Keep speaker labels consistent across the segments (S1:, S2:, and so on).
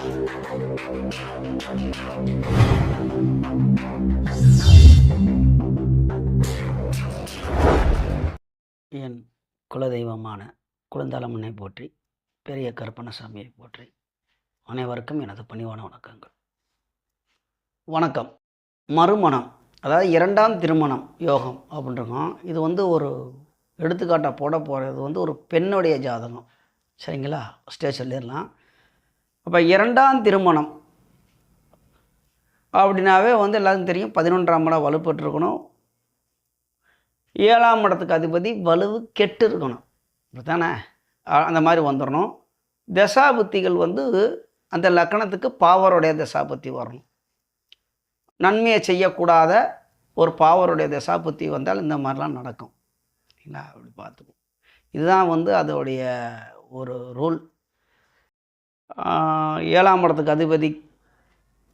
S1: என் குலதெய்வமான குழந்தாளம்மனை போற்றி, பெரிய கருப்பண்ணசாமியை போற்றி. அனைவருக்கும் எனது பணிவான வணக்கங்கள். வணக்கம். மறுமணம், அதாவது இரண்டாம் திருமணம் யோகம் அப்படின்றோம். இது ஒரு எடுத்துக்காட்டாக போகிறது ஒரு பெண்ணுடைய ஜாதகம். சரிங்களா? ஃபஸ்ட்டே சொல்லிடலாம். அப்போ இரண்டாம் திருமணம் அப்படின்னாவே எல்லாருக்கும் தெரியும், 11ஆம் இடம் வலுப்பெற்றிருக்கணும், 7ஆம் இடத்துக்கு அதிபதி வலுவு கெட்டு இருக்கணும். அப்படித்தானே? அந்த மாதிரி வந்துடணும். தசாபுத்திகள் அந்த லக்கணத்துக்கு பாவருடைய தசாபுத்தி வரணும். நன்மையை செய்யக்கூடாத ஒரு பாவருடைய தசாபுத்தி வந்தால் இந்த மாதிரிலாம் நடக்கும். சரிங்களா? அப்படி பார்த்துக்கும். இதுதான் அதோடைய ஒரு ரூல். 7ஆம் இடத்துக்கு அதிபதி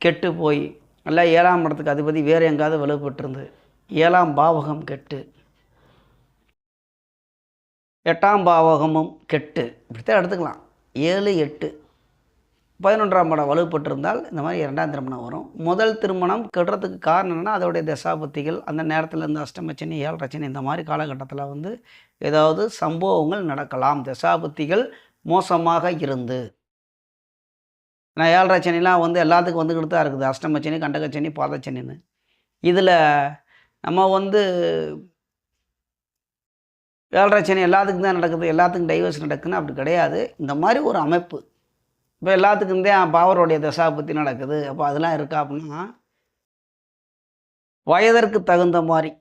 S1: கெட்டு போய், இல்லை 7ஆம் இடத்துக்கு அதிபதி வேறு எங்காவது வலுப்பெற்றிருந்து 7ஆம் பாவகம் கெட்டு, 8ஆம் பாவகமும் கெட்டு, இப்படித்தான் எடுத்துக்கலாம். 7, 8, 11ஆம் இடம் வலுப்பெற்றிருந்தால் இந்த மாதிரி இரண்டாம் திருமணம் வரும். முதல் திருமணம் கெடுறதுக்கு காரணம் என்னென்னா, அதோடைய தசாபுத்திகள் அந்த நேரத்தில் இருந்து அஷ்டமச்சனி, 7 சனி, இந்த மாதிரி காலகட்டத்தில் ஏதாவது சம்பவங்கள் நடக்கலாம். தசாபுத்திகள் மோசமாக இருந்து, நான் 7 சனிலாம் எல்லாத்துக்கும் வந்துக்கிட்டு தான் இருக்குது. அஷ்டமச்சனி, கண்டகச்சனி, பாதச்சனின்னு. இதில் நம்ம 7 சனி எல்லாத்துக்கும் தான் நடக்குது, எல்லாத்துக்கும் டைவர்ஸ் நடக்குதுன்னு அப்படி கிடையாது. இந்த மாதிரி ஒரு அமைப்பு. இப்போ எல்லாத்துக்கும் தான் பாவருடைய தசாபுத்தி நடக்குது. அப்போ அதெல்லாம் இருக்கா அப்படின்னா, வயதிற்கு தகுந்த மாதிரி.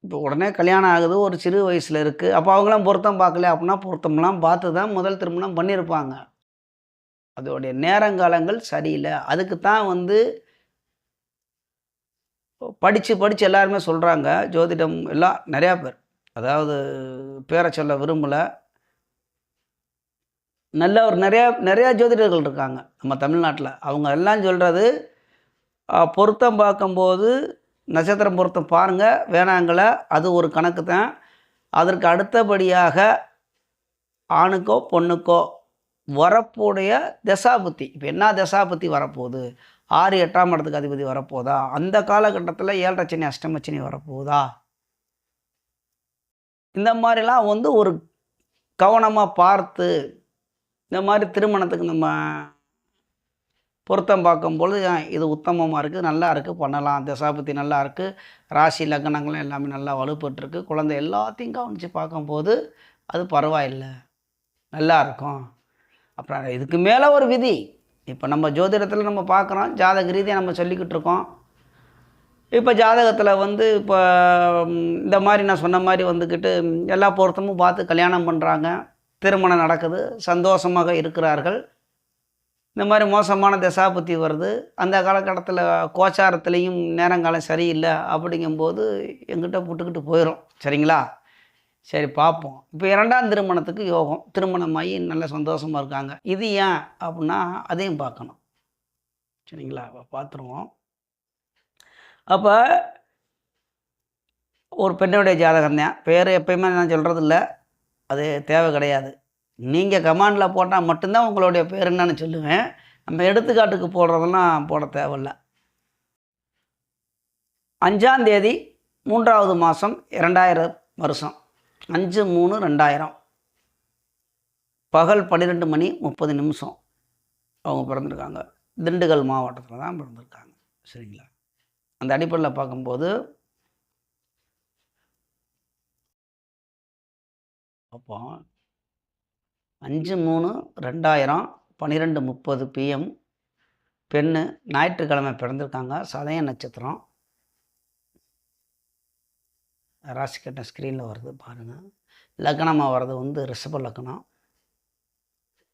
S1: இப்போ உடனே கல்யாணம் ஆகுது, ஒரு சிறு வயசில் இருக்குது, அப்போ அவங்களாம் பொருத்தம் பார்க்கல அப்படின்னா, பொருத்தம்லாம் பார்த்து தான் முதல் திருமணம் பண்ணியிருப்பாங்க. அதோடைய நேரங்காலங்கள் சரியில்லை. அதுக்கு தான் படித்து எல்லாருமே சொல்கிறாங்க. ஜோதிடம் எல்லாம் நிறையா பேர், அதாவது பேரை சொல்ல விரும்பலை, நல்ல ஒரு நிறையா ஜோதிடர்கள் இருக்காங்க நம்ம தமிழ்நாட்டில். அவங்க எல்லாம் சொல்கிறது, பொருத்தம் பார்க்கும்போது நட்சத்திரம் பொருத்தம் பாருங்கள், வேணாங்களை அது ஒரு கணக்கு தான். அதற்கு அடுத்தபடியாக ஆணுக்கோ பொண்ணுக்கோ வரப்போடைய தசாபுத்தி, இப்போ என்ன தசாபுத்தி வரப்போகுது, 6, 8ஆம் இடத்துக்கு அதிபதி வரப்போதா, அந்த காலகட்டத்தில் 7 சனி, அஷ்டமச்சனி வரப்போதா, இந்த மாதிரிலாம் ஒரு கவனமாக பார்த்து இந்த மாதிரி திருமணத்துக்கு நம்ம பொருத்தம் பார்க்கும்பொழுது இது உத்தமமாக இருக்குது, நல்லா இருக்குது, பண்ணலாம். தசாபுத்தி நல்லா இருக்குது, ராசி லக்னங்களும் எல்லாமே நல்லா வலுப்பட்டுருக்கு, குழந்தை எல்லாத்தையும் கவனித்து பார்க்கும்போது அது பரவாயில்லை, நல்லா இருக்கும். அப்புறம் இதுக்கு மேலே ஒரு விதி. இப்போ நம்ம ஜோதிடத்தில் நம்ம பார்க்குறோம், ஜாதக ரீதியாக நம்ம சொல்லிக்கிட்டு இருக்கோம். இப்போ ஜாதகத்தில் இப்போ இந்த மாதிரி நான் சொன்ன மாதிரி எல்லா பொருத்தமும் பார்த்து கல்யாணம் பண்ணுறாங்க, திருமணம் நடக்குது, சந்தோஷமாக இருக்கிறார்கள். இந்த மாதிரி மோசமான தசாபுத்தி வருது, அந்த காலகட்டத்தில் கோச்சாரத்துலேயும் நேரங்காலம் சரியில்லை அப்படிங்கும்போது எங்கிட்ட புட்டுக்கிட்டு போயிடும். சரிங்களா? சரி, பார்ப்போம். இப்போ இரண்டாம் திருமணத்துக்கு யோகம், திருமணமாகி நல்ல சந்தோஷமாக இருக்காங்க. இது ஏன் அப்படின்னா அதையும் பார்க்கணும். சரிங்களா? பார்த்துருவோம். அப்போ ஒரு பெண்ணுடைய ஜாதகம் தான், பேர் எப்பயுமே நான் சொல்கிறதில்ல, அது தேவை கிடையாது. நீங்கள் கமாண்டில் போட்டால் மட்டும்தான் உங்களுடைய பேர் என்னன்னு சொல்லுவேன். நம்ம எடுத்துக்காட்டுக்கு போடுறதெல்லாம் போட தேவையில்லை. 5ஆம் தேதி 3வது மாதம் 2000 வருஷம், 5/3/2000 பகல் 12 மணி 30 நிமிஷம் அவங்க பிறந்திருக்காங்க. திண்டுக்கல் மாவட்டத்தில் தான் பிறந்திருக்காங்க. சரிங்களா? அந்த அடிப்படையில் பார்க்கும்போது அப்போ 5/3/2000 12:30 PM, பெண்ணு, ஞாயிற்றுக்கிழமை பிறந்திருக்காங்க, சதய நட்சத்திரம். ராசி கட்ட ஸ்க்ரீனில் வருது பாருங்கள். லக்னமாக வர்றது ரிஷப லக்னம்,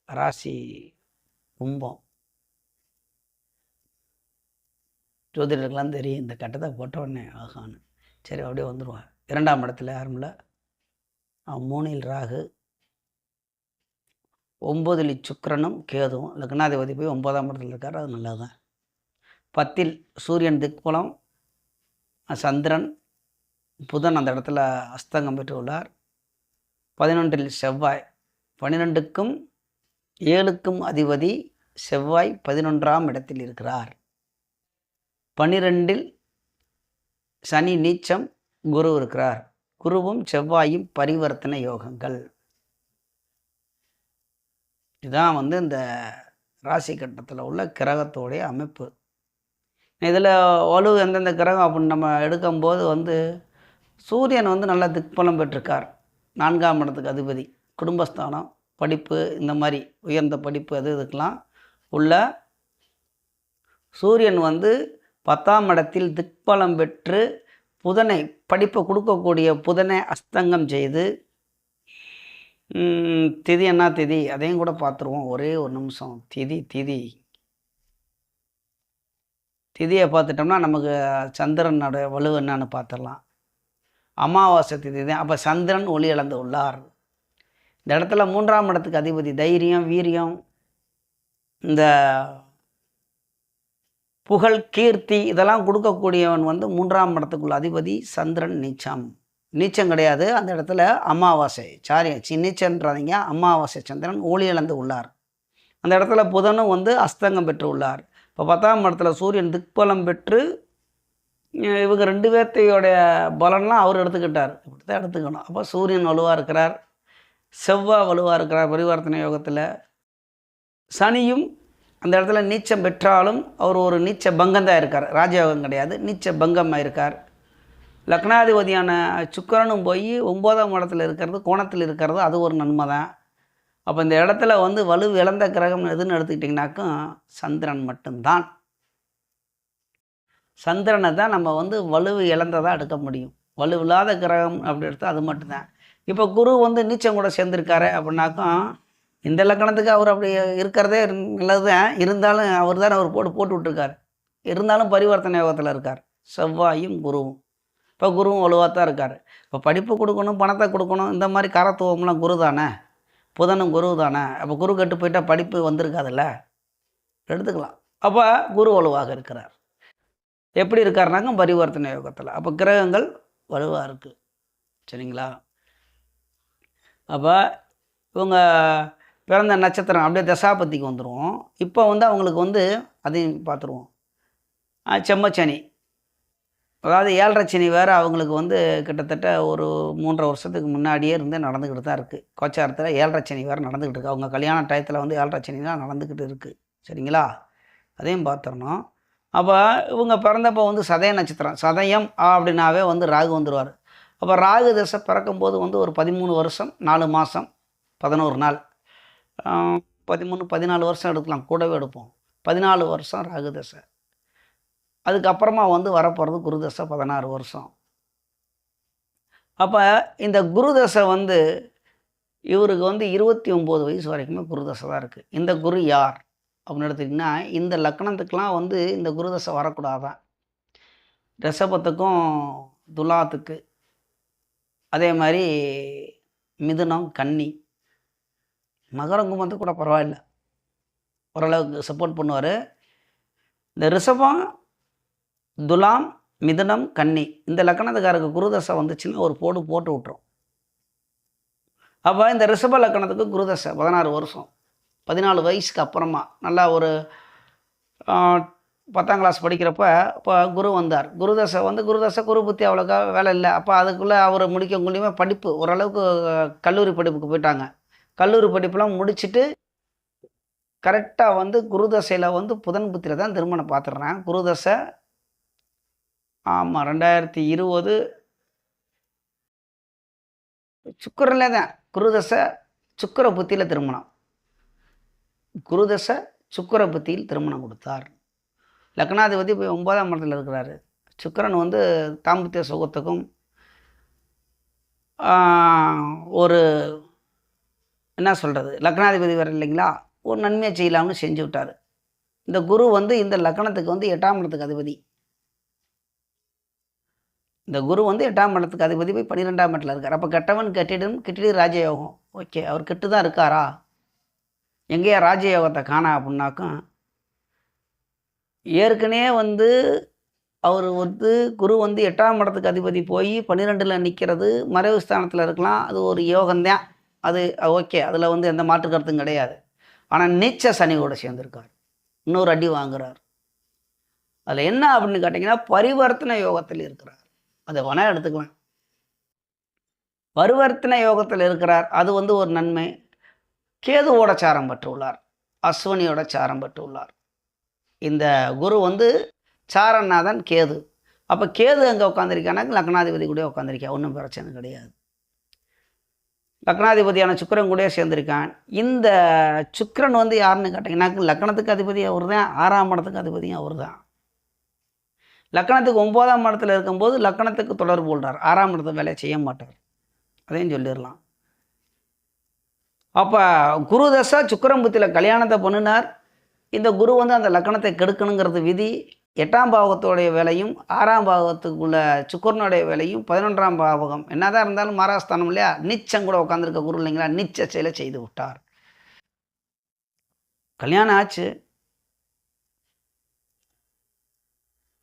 S1: ராசி கும்பம். ஜோதிடர்கள்லாம் தெரியும், இந்த கட்டத்தை போட்ட உடனே ஆகான்னு. சரி, அப்படியே வந்துடுவான். 2ஆம் இடத்துல யாருமில்ல, 3இல் ராகு, 9இல் சுக்கிரனும் கேதுவும். லக்னாதிபதி போய் 9ஆம் இடத்துல இருக்கார், அது நல்லது தான். 10இல் சூரியன் திக்பலம், சந்திரன், புதன் அந்த இடத்துல அஸ்தங்கம் பெற்று உள்ளார். 11இல் செவ்வாய், 12க்கும் 7க்கும் அதிபதி செவ்வாய் 11ஆம் இடத்தில் இருக்கிறார். 12இல் சனி நீச்சம், குரு இருக்கிறார். குருவும் செவ்வாயும் பரிவர்த்தனை யோகங்கள். இதுதான் வந்து இந்த ராசி கட்டத்தில் உள்ள கிரகத்தோடைய அமைப்பு. இதில் வலு எந்தெந்த கிரகம் அப்படின்னு நம்ம எடுக்கும்போது வந்து சூரியன் வந்து நல்ல திக்பலம் பெற்றிருக்கார். 4ஆம் இடத்துக்கு அதிபதி. குடும்பஸ்தானம், படிப்பு, இந்த மாதிரி உயர்ந்த படிப்பு இதுக்கெல்லாம் உள்ள சூரியன் வந்து 10ஆம் இடத்தில் திக்பலம் பெற்று புதனை, படிப்பை கொடுக்கக்கூடிய புதனை அஸ்தங்கம் செய்து, திதி என்ன திதி அதையும் கூட பார்த்துருவோம். ஒரே ஒரு நிமிஷம். திதியை பார்த்துட்டோம்னா நமக்கு சந்திரனோட வலு என்னன்னு பார்த்துடலாம். அமாவாசை திதி தான். அப்போ சந்திரன் ஒளி இழந்து உள்ளார். இந்த இடத்துல 3ஆம் இடத்துக்கு அதிபதி தைரியம், வீரியம், இந்த புகழ், கீர்த்தி இதெல்லாம் கொடுக்கக்கூடியவன் வந்து 3ஆம் இடத்துக்குள்ள அதிபதி சந்திரன் நீச்சம் கிடையாது. அந்த இடத்துல அமாவாசை, நீச்சன்றாதீங்க, அமாவாசை சந்திரன் ஒளி இழந்து உள்ளார். அந்த இடத்துல புதனும் வந்து அஸ்தங்கம் பெற்று உள்ளார். இப்போ 10ஆம் இடத்துல சூரியன் திக்பலம் பெற்று இவங்க 2 பேர்த்தையோடைய பலன்லாம் அவர் எடுத்துக்கிட்டார். இப்படி தான் எடுத்துக்கணும். அப்போ சூரியன் வலுவாக இருக்கிறார், செவ்வாய் வலுவாக இருக்கிறார் பரிவர்த்தனை யோகத்தில். சனியும் அந்த இடத்துல நீச்சம் பெற்றாலும் அவர் ஒரு நீச்ச பங்கம் தான் இருக்கார். ராஜயோகம் கிடையாது, நீச்ச பங்கமாக இருக்கார். லக்னாதிபதியான சுக்கிரனும் போய் 9ஆம் இடத்துல இருக்கிறது, கோணத்தில் இருக்கிறது, அது ஒரு நன்மை தான். அப்போ இந்த இடத்துல வந்து வலு இழந்த கிரகம் எதுன்னு எடுத்துக்கிட்டிங்கனாக்கும் சந்திரன் மட்டும்தான். சந்திரனை தான் நம்ம வந்து வலு இழந்ததாக எடுக்க முடியும். வலு இல்லாத கிரகம் அப்படி எடுத்தால் அது மட்டும்தான். இப்போ குரு வந்து நீச்சம் கூட சேர்ந்துருக்காரு அப்படின்னாக்கும் இந்த லக்கணத்துக்கு அவர் அப்படி இருக்கிறதே நல்லது தான். இருந்தாலும் அவர் தான் அவர் போட்டு விட்டுருக்கார். இருந்தாலும் பரிவர்த்தனை யோகத்தில் இருக்கார் செவ்வாயும் குருவும். இப்போ குருவும் வலுவாக தான் இருக்கார். இப்போ படிப்பு கொடுக்கணும், பணத்தை கொடுக்கணும், இந்த மாதிரி காரத்துவம்லாம் குரு தானே, புதனும் குரு தானே. அப்போ குரு கெட்டு போயிட்டால் படிப்பு வந்திருக்காதுல்ல, எடுத்துக்கலாம். அப்போ குரு வலுவாக இருக்கிறார். எப்படி இருக்காருனாக்க பரிவர்த்தனை யோகத்தில். அப்போ கிரகங்கள் வலுவாக இருக்குது. சரிங்களா? அப்போ இவங்க பிறந்த நட்சத்திரம் அப்படியே தசாபத்திக்கு வந்துடுவோம். இப்போ வந்து அவங்களுக்கு வந்து அதையும் பார்த்துருவோம். செம்மச்சனி, அதாவது 7.5 சனி வேறு அவங்களுக்கு வந்து கிட்டத்தட்ட ஒரு 3.5 வருஷத்துக்கு முன்னாடியே இருந்து நடந்துக்கிட்டு தான் இருக்குது. கோச்சாரத்தில் 7.5 சனி வேறு நடந்துக்கிட்டு இருக்குது. அவங்க கல்யாண டயத்தில் வந்து 7.5 சனி தான் நடந்துக்கிட்டு இருக்குது. சரிங்களா? அதையும் பார்த்துடணும். அப்போ இவங்க பிறந்தப்போ வந்து சதய நட்சத்திரம், சதயம் அப்படின்னாவே வந்து ராகு வந்துடுவார். அப்போ ராகு தசை பிறக்கும்போது வந்து ஒரு 13 வருஷம் 4 மாதம் 11 நாள், 13 14 வருஷம் எடுக்கலாம், கூடவே எடுப்போம். 14 வருஷம் ராகு தசை. அதுக்கப்புறமா வந்து வரப்போகிறது குரு தசை 16 வருஷம். அப்போ இந்த குரு தசை வந்து இவருக்கு வந்து 29 வயசு வரைக்குமே குரு தசை தான் இருக்குது. இந்த குரு யார் அப்படின்னு எடுத்துக்கிட்டிங்கன்னா, இந்த லக்னத்துக்கெலாம் வந்து இந்த குரு தசை வரக்கூடாதான். ரிஷபத்துக்கும் துலாத்துக்கு, அதே மாதிரி மிதுனம், கன்னி, மகரம், கும்பத்துக்கு கூட பரவாயில்ல, ஓரளவுக்கு சப்போர்ட் பண்ணுவார். இந்த ரிஷபம், துலாம், மிதுனம், கன்னி இந்த லக்கணத்துக்காருக்கு குருதசை வந்துச்சுன்னா ஒரு போட்டு விட்டுரும். அப்போ இந்த ரிஷப லக்கணத்துக்கு குருதசை 16 வருஷம், 14 வயசுக்கு அப்புறமா நல்லா ஒரு 10ஆம் கிளாஸ் படிக்கிறப்ப இப்போ குரு வந்தார். குருதசை வந்து குரு புத்தி அவ்வளோக்கா வேலை இல்லை. அப்போ அதுக்குள்ளே அவர் முடிக்கக்குள்ளேயுமே படிப்பு ஓரளவுக்கு கல்லூரி படிப்புக்கு போயிட்டாங்க. கல்லூரி படிப்புலாம் முடிச்சுட்டு கரெக்டாக வந்து குருதசையில் வந்து புதன் புத்தியில் தான் திருமணம் பார்த்துடுறேன். குருதசை ஆமாம் 2020 சுக்கரன்லே தான் குருதசை, சுக்கர புத்தியில் திருமணம். குருதசை சுக்கர புத்தியில் திருமணம் கொடுத்தார். லக்னாதிபதி போய் 9ஆம் இடத்துல இருக்கிறாரு. சுக்கரன் வந்து தாம்பத்திய சுகத்துக்கும் ஒரு என்ன சொல்கிறது, லக்னாதிபதி வேறு இல்லைங்களா, ஒரு நன்மையை செய்யலாம்னு செஞ்சு விட்டார். இந்த குரு வந்து இந்த லக்னத்துக்கு வந்து 8ஆம் இடத்துக்கு அதிபதி. இந்த குரு வந்து 8ஆம் இடத்துக்கு அதிபதி போய் 12ஆம் இடத்துல இருக்கார். அப்போ கெட்டவன் கெட்டிடு ராஜயோகம். ஓகே, அவர் கெட்டு தான் இருக்காரா, எங்கேயா ராஜயோகத்தை காணா அப்படின்னாக்கும், ஏற்கனவே வந்து அவர் வந்து குரு வந்து 8ஆம் இடத்துக்கு அதிபதி போய் 12ல் நிற்கிறது, மறைவு ஸ்தானத்தில் இருக்கலாம், அது ஒரு யோகம்தான், அது ஓகே, அதில் வந்து எந்த மாற்று கருத்தும் கிடையாது. ஆனால் நீச்ச சனியோடு சேர்ந்துருக்கார். இன்னொரு அடி வாங்குறார். அதில் என்ன அப்படின்னு கேட்டிங்கன்னா, பரிவர்த்தனை யோகத்தில் இருக்கிறார். அதை வேணால் எடுத்துக்கலாம். பரிவர்த்தனை யோகத்தில் இருக்கிறார், அது வந்து ஒரு நன்மை. கேதுவோட சாரம் பெற்றுள்ளார், அஸ்வினியோட சாரம் பெற்றுள்ளார். இந்த குரு வந்து சாரநாதன் கேது. அப்போ கேது அங்கே உட்காந்துருக்கானாக்க லக்னாதிபதி கூட உட்காந்துருக்கா, ஒன்றும் பிரச்சனை கிடையாது. லக்னாதிபதியான சுக்கிரன் கூட சேர்ந்திருக்கான். இந்த சுக்கிரன் வந்து யாருன்னு கேட்டிங்கன்னாக்க லக்னத்துக்கு அதிபதி அவர் தான், 6ஆம் இடத்துக்கு அதிபதியும் அவர் தான். லக்னத்துக்கு 9ஆம் இடத்துல இருக்கும்போது லக்னத்துக்கு தொடர்பு கொள்கிறார், 6ஆம் இடத்து வேலையை செய்ய மாட்டார், அதையும் சொல்லிடலாம். அப்போ குரு தசை சுக்கிரன் புத்தியில் கல்யாணத்தை பண்ணினார். இந்த குரு வந்து அந்த லக்னத்தை கெடுக்கணுங்கிறது விதி. 8ஆம் பாவகத்தோடைய வேலையும் 6ஆம் பாவகத்துக்குள்ள சுக்கிரனுடைய வேலையும் 11ஆம் பாவகம் என்னதான் இருந்தாலும் மாராஸ்தானம் இல்லையா, நிச்சம் கூட உட்காந்துருக்க குரு இல்லைங்களா, நிச்ச செயலை செய்து விட்டார். கல்யாணம் ஆச்சு.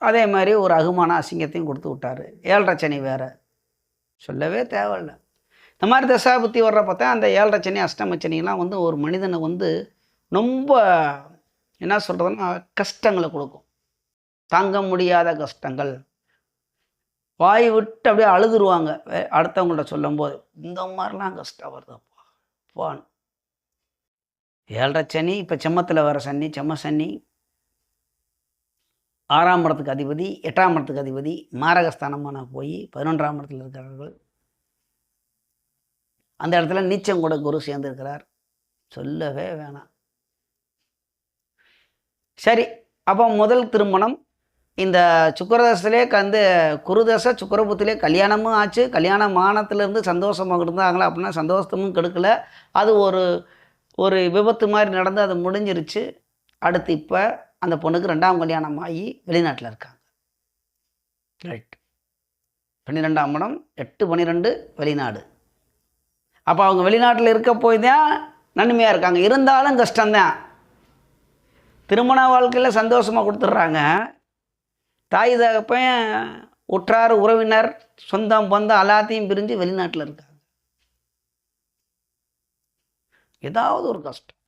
S1: அதே மாதிரி ஒரு அகுமான அசிங்கத்தையும் கொடுத்து விட்டார். 7.5 சனி வேறு, சொல்லவே தேவையில்லை. இந்த மாதிரி தசாபுத்தி வர்ற பார்த்தா அந்த 7.5 சனி அஷ்டம சனிலாம் வந்து ஒரு மனிதனை வந்து ரொம்ப என்ன சொல்கிறதுன்னா கஷ்டங்களை கொடுக்கும், தாங்க முடியாத கஷ்டங்கள். வாய் விட்டு அப்படியே அழுதுருவாங்க அடுத்தவங்கள்ட்ட சொல்லும்போது, இந்த மாதிரிலாம் கஷ்டம் வருதப்பா பான். 7.5 சனி, இப்போ செம்மத்தில் வர சனி, செம்ம சனி. 6ஆம் இடத்துக்கு அதிபதி, 8ஆம் இடத்துக்கு அதிபதி, மாரகஸ்தானமான போய் 11ஆம் இடத்துல இருக்கிறார்கள். அந்த இடத்துல நீச்சம் கூட குரு சேர்ந்துருக்கிறார், சொல்லவே வேணாம். சரி, அப்போ முதல் திருமணம் இந்த சுக்கரதசையிலே வந்து குருதசை சுக்கரபுத்திலே கல்யாணமும் ஆச்சு. கல்யாண மானத்திலேருந்து சந்தோஷமாக இருந்தாங்களா அப்படின்னா சந்தோஷமும் கெடுக்கலை. அது ஒரு விபத்து மாதிரி நடந்து அது முடிஞ்சிருச்சு. அடுத்து இப்போ அந்த பொண்ணுக்கு 2ஆம் கல்யாணம் ஆகி வெளிநாட்டில் இருக்காங்க. ரைட், 12ஆம் இடம் 8-12 வெளிநாடு. அப்போ அவங்க வெளிநாட்டில் இருக்க போய் தான் நன்மையாக இருக்காங்க, இருந்தாலும் கஷ்டம்தான். திருமண வாழ்க்கையில் சந்தோஷமாக கொடுத்துட்றாங்க, தாய் தகப்பன் உற்றார் உறவினர் சொந்தம் பந்தம் எல்லாத்தையும் பிரிஞ்சு வெளிநாட்டில் இருக்காங்க. ஏதாவது ஒரு கஷ்டம்.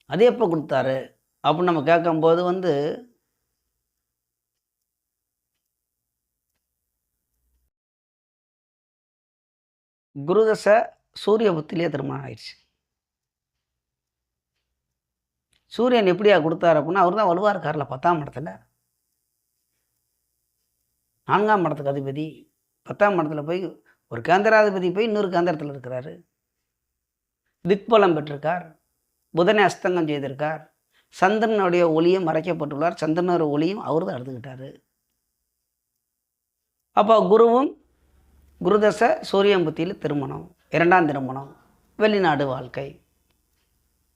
S1: அது எப்போ கொடுத்தாரு அப்படின்னு நம்ம கேட்கும்போது வந்து குருதசை சூரிய புத்திலே திருமணம் ஆயிடுச்சு. சூரியன் எப்படியா கொடுத்தாரு அப்படின்னா அவர் தான் வலுவாக இருக்கார்ல 10ஆம் இடத்துல, 4ஆம் இடத்துக்கு அதிபதி. 10ஆம் இடத்துல போய் ஒரு கேந்திராதிபதி போய் இன்னொரு கேந்திரத்தில் இருக்கிறாரு. திக்பலம் பெற்றிருக்கார், புதனை அஸ்தங்கம் செய்திருக்கார், சந்திரனுடைய ஒளியும் மறைக்கப்பட்டுள்ளார், சந்திரனோட ஒளியும் அவர் தான் எடுத்துக்கிட்டார். அப்போ குருவும் குருதசை சூரியன் புத்தியில் திருமணம், 2ஆம் திருமணம், வெளிநாடு வாழ்க்கை.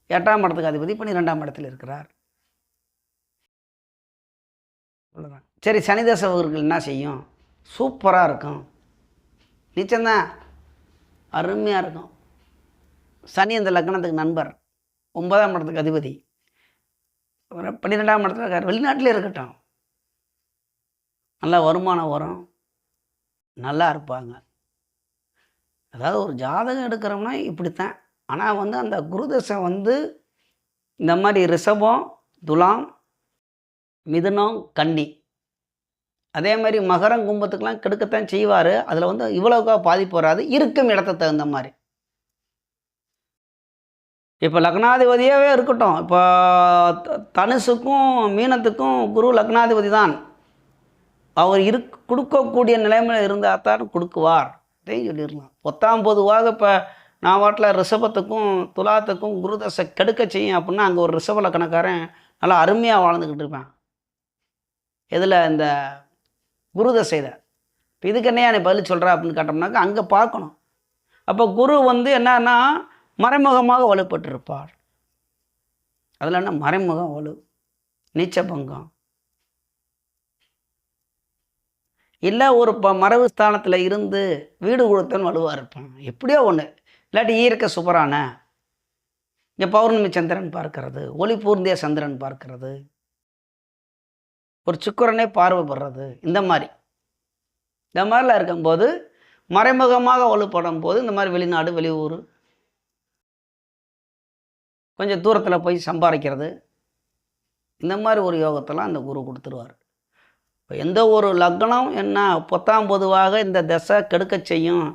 S1: 8ஆம் இடத்துக்கு அதிபதி 12ஆம் இடத்தில் இருக்கிறார். அவ்வளோதான். சரி, சனி தசைவர்கள் என்ன செய்யும்? சூப்பராக இருக்கும், நிச்சயம்தான், அருமையாக இருக்கும். சனி அந்த லக்னத்துக்கு நண்பர், 9ஆம் இடத்துக்கு அதிபதி, 12ஆம் இடத்துல இருக்கார். வெளிநாட்டிலே இருக்கட்டும், நல்லா வருமானம் வரும், நல்லா இருப்பாங்க. அதாவது ஒரு ஜாதகம் எடுக்கிறோம்னா இப்படித்தான். ஆனால் வந்து அந்த குருதசை வந்து இந்த மாதிரி ரிஷபம், துலாம், மிதுனம், கன்னி, அதே மாதிரி மகரம், கும்பத்துக்கெலாம் கெடுக்கத்தான் செய்வார். அதில் வந்து இவ்வளோக்கா பாதிப்பு வராது, இருக்கும் இடத்துக்கு தகுந்த மாதிரி. இப்போ லக்னாதிபதியாகவே இருக்கட்டும், இப்போ தனுசுக்கும் மீனத்துக்கும் குரு லக்னாதிபதி தான். அவர் கொடுக்கக்கூடிய நிலைமையில் இருந்தால் தான் கொடுக்குவார், அதையும் சொல்லிடலாம். பொதுவாக இப்போ நான் வாட்டில் ரிஷபத்துக்கும் துலாத்துக்கும் குருதசை கெடுக்க செய்யும் அப்படின்னா அங்கே ஒரு ரிஷப லக்கணக்காரன் நல்லா அருமையாக வாழ்ந்துக்கிட்டு இருப்பேன். இதில் இந்த குருதசையில் இப்போ இதுக்கு என்னையா நீ பதில் சொல்கிறா அப்படின்னு கேட்டோம்னாக்கா அங்கே பார்க்கணும். அப்போ குரு வந்து என்னன்னா மறைமுகமாக வலுப்பட்டிருப்பார். அதில் என்ன மறைமுகம் வலு, நீச்சபங்கம் இல்லை, ஒரு மறைவு ஸ்தானத்தில் இருந்து வீடு கொடுத்தன்னு வலுவாக இருப்பான், எப்படியோ ஒன்று. இல்லாட்டி ஈர்க்க சுபரான இங்கே பௌர்ணமி சந்திரன் பார்க்கறது, ஒளி பூர்ந்திய சந்திரன் பார்க்கறது, ஒரு சுக்கிரனே பார்வைப்படுறது, இந்த மாதிரிலாம் இருக்கும்போது மறைமுகமாக வலுப்படும் போது இந்த மாதிரி வெளிநாடு வெளியூர் கொஞ்சம் தூரத்தில் போய் சம்பாதிக்கிறது, இந்த மாதிரி ஒரு யோகத்தெல்லாம் அந்த குரு கொடுத்துருவார். இப்போ எந்த ஒரு லக்னம் என்ன பொத்தாம் பொதுவாக இந்த தசை கெடுக்க செய்யும்,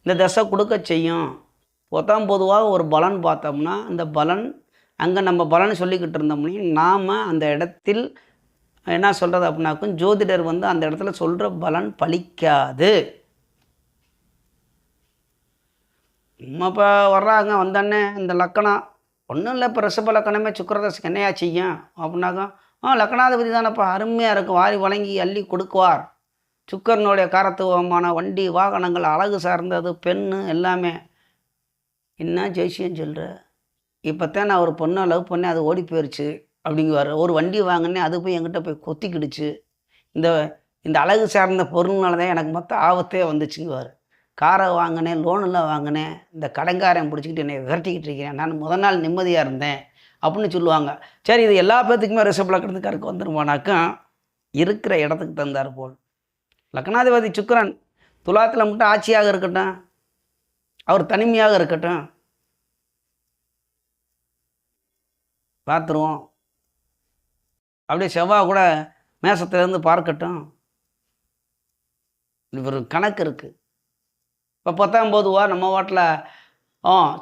S1: இந்த தசை கொடுக்க செய்யும். பொத்தாம் பொதுவாக ஒரு பலன் பார்த்தோம்னா அந்த பலன் அங்கே நம்ம பலன் சொல்லிக்கிட்டு இருந்தோம்னா நாம் அந்த இடத்தில் என்ன சொல்கிறது அப்படின்னாக்கும் ஜோதிடர் வந்து அந்த இடத்துல சொல்கிற பலன் பலிக்காது. நம்ம இப்போ வர்றாங்க வந்தோடனே இந்த லக்கணம் ஒன்றும் இல்லை, இப்போ ரிஷப லக்கணமே சுக்கிரதசைக்கு என்னையா செய்யும் அப்படின்னாக்கா, லக்கணாதிபதி தானேப்பா அருமையாக இருக்கும், வாரி வழங்கி அள்ளி கொடுக்குவார். சுக்கரனுடைய காரத்துவமான வண்டி வாகனங்கள் அழகு சார்ந்தது பெண்ணு எல்லாமே. என்ன ஜெய்சியம் சொல்கிற, இப்போத்தான் நான் ஒரு பொண்ணை லவ் பண்ணி அது ஓடி போயிடுச்சு அப்படிங்குவார். ஒரு வண்டி வாங்கினேன் அது போய் என்கிட்ட போய் கொத்திக்கிடுச்சு, இந்த இந்த அழகு சார்ந்த பொருள்னால தான் எனக்கு மொத்த ஆபத்தே வந்துச்சுங்குவார். காரை வாங்கினேன், லோனெல்லாம் வாங்கினேன், இந்த கடங்காரன் பிடிச்சிக்கிட்டு என்னை விரட்டிக்கிட்டு இருக்கிறேன், நான் முதல் நாள் நிம்மதியாக இருந்தேன் அப்படின்னு சொல்லுவாங்க. சரி, இது எல்லா பேர்த்துக்குமே ரிஷப லக்கணத்துக்காருக்கு வந்துருமானாக்கும் இருக்கிற இடத்துக்கு தந்தார் போல். லக்னாதிபதி சுக்கிரன் துலாத்தில் மட்டும் ஆட்சியாக இருக்கட்டும், அவர் தனிமையாக இருக்கட்டும், பார்த்துருவோம். அப்படியே செவ்வாய் கூட மேசத்துலேருந்து பார்க்கட்டும். இவர் கணக்கு இருக்குது. இப்போ 19 நம்ம வாட்டில்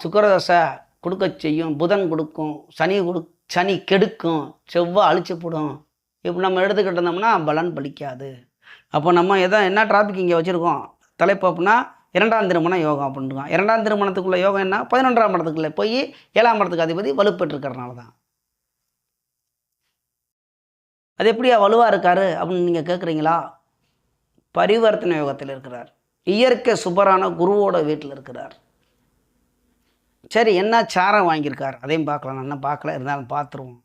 S1: சுக்கிரதசை கொடுக்க செய்யும், புதன் கொடுக்கும், சனி கெடுக்கும், செவ்வாய் அழிச்சு போடும். இப்போ நம்ம எடுத்துக்கிட்டு இருந்தோம்னா பலன் பலிக்காது. அப்போ நம்ம என்ன டாபிக் இங்கே வச்சுருக்கோம் தலைப்பு அப்படின்னா 2ஆம் திருமண யோகம் அப்படின்ட்டுருக்கோம். 2ஆம் திருமணத்துக்குள்ள யோகம் என்ன, 11ஆம் இடத்துக்குள்ளே போய் 7ஆம் இடத்துக்கு அதிபதி வலுப்பெற்றுக்கிறனால தான். அது எப்படியா வலுவாக இருக்காரு அப்படின்னு நீங்கள் கேட்குறீங்களா? பரிவர்த்தனை யோகத்தில் இருக்கிறார், இயற்கை சுபரான குருவோட வீட்டில் இருக்கிறார். சரி, என்ன சாரம் வாங்கியிருக்கார் அதையும் பார்க்கலாம். நான் பார்க்கல, இருந்தாலும் பார்த்துருவோம்.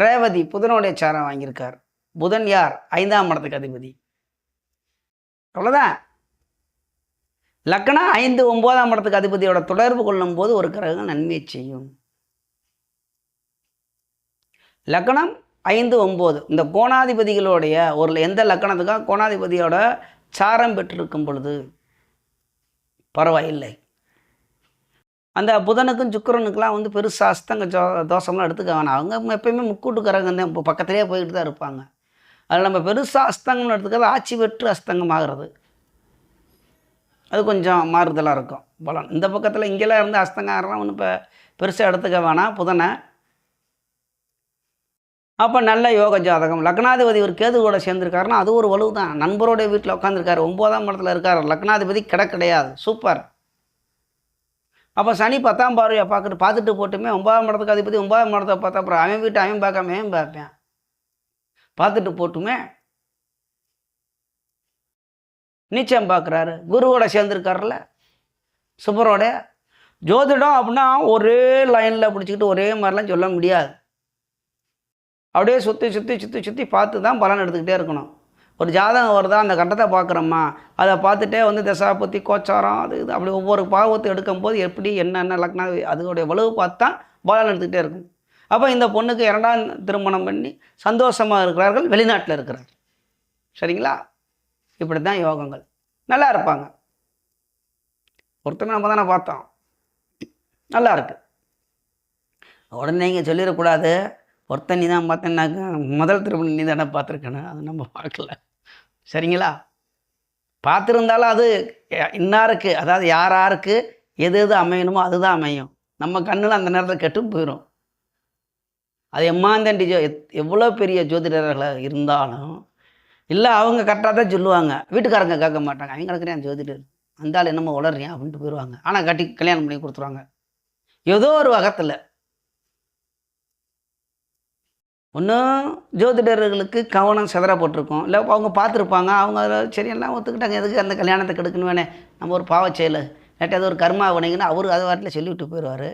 S1: ரேவதி புதனுடைய சாரம் வாங்கியிருக்கார். புதன் யார்? 5ஆம் இடத்துக்கு அதிபதி. அவ்வளோதான். லக்னம் 5, 9ஆம் இடத்துக்கு அதிபதியோட தொடர்பு கொள்ளும் போது ஒரு கிரகம் நன்மையை செய்யும். லக்னம் 5, 9 இந்த கோணாதிபதிகளுடைய ஒரு எந்த லக்கணத்துக்காக கோணாதிபதியோட சாரம் பெற்றிருக்கும் பொழுது பரவாயில்லை. அந்த புதனுக்கும் சுக்கிரனுக்கெலாம் வந்து பெருசு அஸ்தங்க தோஷம்லாம் எடுத்துக்க வேணாம். அவங்க எப்பயுமே முக்கூட்டுக்காரங்க தான் இப்போ பக்கத்துலேயே போய்கிட்டு தான் இருப்பாங்க. அதில் நம்ம பெருசாக அஸ்தங்கம்னு எடுத்துக்கிறது ஆட்சி பெற்று அஸ்தங்கம் ஆகிறது, அது கொஞ்சம் மாறுதலாக இருக்கும் பலன். இந்த பக்கத்தில் இங்கெல்லாம் இருந்து அஸ்தங்கம் ஆகிறலாம் ஒன்றும் இப்போ பெருசாக எடுத்துக்க வேணாம் புதனை. அப்போ நல்ல யோக ஜாதகம். லக்னாதிபதி ஒரு கேது கூட சேர்ந்துருக்காருன்னா அது ஒரு வலு தான். நண்பரோடைய வீட்டில் உட்காந்துருக்காரு, 9ஆம் இடத்துல இருக்கார், லக்னாதிபதி கிடையாது, சூப்பர். அப்போ சனி 10ஆம் பார்வையை பார்த்துட்டு போட்டுமே 9ஆம் இடத்துக்கு அதிபதி 9ஆம் இடத்தை பார்த்தா அப்புறம் அவன் வீட்டை அவன் பார்க்காம அவன் பார்ப்பேன், பார்த்துட்டு போட்டுமே. நீச்சம் பார்க்குறாரு, குருவோட சேர்ந்துருக்காருல்ல, சுபரோட. ஜோதிடம் அப்படின்னா ஒரே லைனில் பிடிச்சிக்கிட்டு ஒரே மாதிரிலாம் சொல்ல முடியாது. அப்படியே சுற்றி பார்த்து தான் பலன் எடுத்துக்கிட்டே இருக்கணும். ஒரு ஜாதகம் வருதா, அந்த கட்டத்தை பார்க்குறோம்மா, அதை பார்த்துட்டே வந்து தசாபத்தி கோச்சாரம் அது இது அப்படி ஒவ்வொரு பாவத்தை எடுக்கும்போது எப்படி என்னென்ன லக்னா அதோடைய வலுவு பார்த்து தான் பலன் எடுத்துக்கிட்டே இருக்கும். அப்போ இந்த பொண்ணுக்கு 2ஆம் திருமணம் பண்ணி சந்தோஷமாக இருக்கிறார்கள், வெளிநாட்டில் இருக்கிறார். சரிங்களா? இப்படி தான் யோகங்கள் நல்லா இருப்பாங்க. ஒருத்தமே நம்ம தானே பார்த்தோம், நல்லா இருக்கு. உடனே நீங்கள் சொல்லிடக்கூடாது ஒருத்தன் நீ தான் பார்த்தேன்னாக்க முதல் திருமணம் நீ தானே பார்த்துருக்கணும், அது நம்ம பார்க்கல. சரிங்களா? பார்த்துருந்தாலும் அது இன்னாருக்கு, அதாவது யாருக்கு எது அமையணுமோ அதுதான் அமையும். நம்ம கண்ணில் அந்த நேரத்தில் கெட்டும் போயிடும். அது எம்மாந்தண்டி எவ்வளோ பெரிய ஜோதிடர்களாக இருந்தாலும் இல்லை, அவங்க கரெக்டாக தான் சொல்லுவாங்க, வீட்டுக்காரங்க கேட்க மாட்டாங்க. அவங்க கிடக்குறேன் ஜோதிடர் அந்தாலும் என்னமோ உளறியான் அப்படின்ட்டு போயிடுவாங்க. ஆனால் கல்யாணம் பண்ணி கொடுத்துருவாங்க. ஏதோ ஒரு வகத்தில் ஒன்றும் ஜோதிடர்களுக்கு கவனம் சிதறப்பட்டிருக்கும், இல்லை அவங்க பார்த்துருப்பாங்க, அவங்க சரி எல்லாம் ஒத்துக்கிட்டாங்க, எதுக்கு அந்த கல்யாணத்தை கெடுக்கணும் வேணே, நம்ம ஒரு பாவ செயல் இல்லாட்டி அது ஒரு கர்மா வினைங்கன்னு அவர் அதை வாட்டில் சொல்லிவிட்டு போயிடுவார்.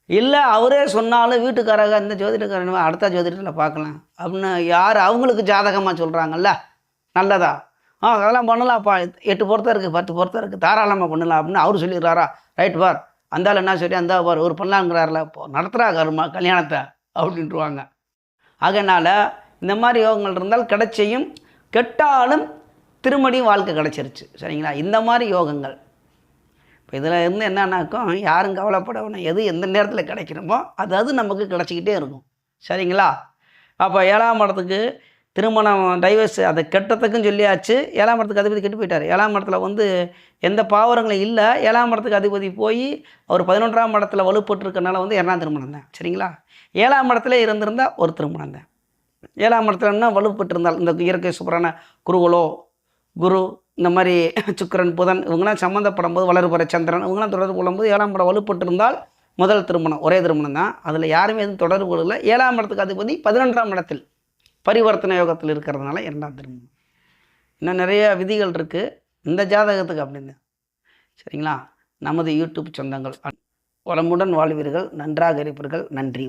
S1: இல்லை அவரே சொன்னாலும் வீட்டுக்காரங்க இந்த ஜோதிடக்காரன் அடுத்த ஜோதிடத்தில் பார்க்கலாம் அப்படின்னு யார் அவங்களுக்கு ஜாதகமாக சொல்கிறாங்கல்ல, நல்லதா அதெல்லாம் பண்ணலாம்ப்பா, 8 பொறுத்தம் இருக்குது 10 பொறுத்தம் இருக்குது தாராளமாக பண்ணலாம் அப்படின்னு அவர் சொல்லிடுறாரா, ரைட் பார் அந்தாள் என்ன சொல்லி அந்த பார் ஒரு பண்ணலாங்கிறாரில்ல, இப்போ நடத்துகிறா கர்மா கல்யாணத்தை அப்படின்ட்டுருவாங்க. அதனால் இந்த மாதிரி யோகங்கள் இருந்தால் கிடைச்சையும், கெட்டாலும் திருமடியும் வாழ்க்கை கிடச்சிருச்சு. சரிங்களா? இந்த மாதிரி யோகங்கள் இப்போ இதில் இருந்து என்னன்னாக்கும் யாரும் கவலைப்படணும், எது எந்த நேரத்தில் கிடைக்கணுமோ அது நமக்கு கிடச்சிக்கிட்டே இருக்கும். சரிங்களா? அப்போ 7ஆம் இடத்துக்கு திருமணம் டைவர்ஸ் அதை கெட்டத்துக்கும் சொல்லியாச்சு. 7ஆம் இடத்துக்கு அதிபதி கெட்டு போயிட்டார். 7ஆம் இடத்துல வந்து எந்த பாவங்களும் இல்லை. 7ஆம் இடத்துக்கு அதிபதி போய் அவர் 11ஆம் இடத்துல வலுப்பட்டுருக்கனால வந்து 2ஆம் திருமணம் தான். சரிங்களா? 7ஆம் இடத்துல இருந்திருந்தால் ஒரு திருமணம் தான். 7ஆம் இடத்துலன்னா வலுப்பட்டிருந்தால் இந்த இயற்கை சூப்பரான குரு இந்த மாதிரி சுக்கிரன் புதன் இவங்களாம் சம்மந்தப்படும் போது வளர்புற சந்திரன் இவங்களாம் தொடர்பு கொள்ளும்போது 7ஆம் இடம் வலுப்பட்டிருந்தால் முதல் திருமணம் ஒரே திருமணம் தான். அதில் யாருமே எதுவும் தொடர்பு கொள்ளலை. 7ஆம் இடத்துக்கு அதிபதி 11ஆம் இடத்தில் பரிவர்த்தனை யோகத்தில் இருக்கிறதுனால 2ஆம் திருமணம். இன்னும் நிறைய விதிகள் இருக்குது இந்த ஜாதகத்துக்கு அப்படின்னு. சரிங்களா? நமது யூடியூப் சொந்தங்கள் வளமுடன் வாழ்வீர்கள், நன்றாக இருப்பீர்கள். நன்றி.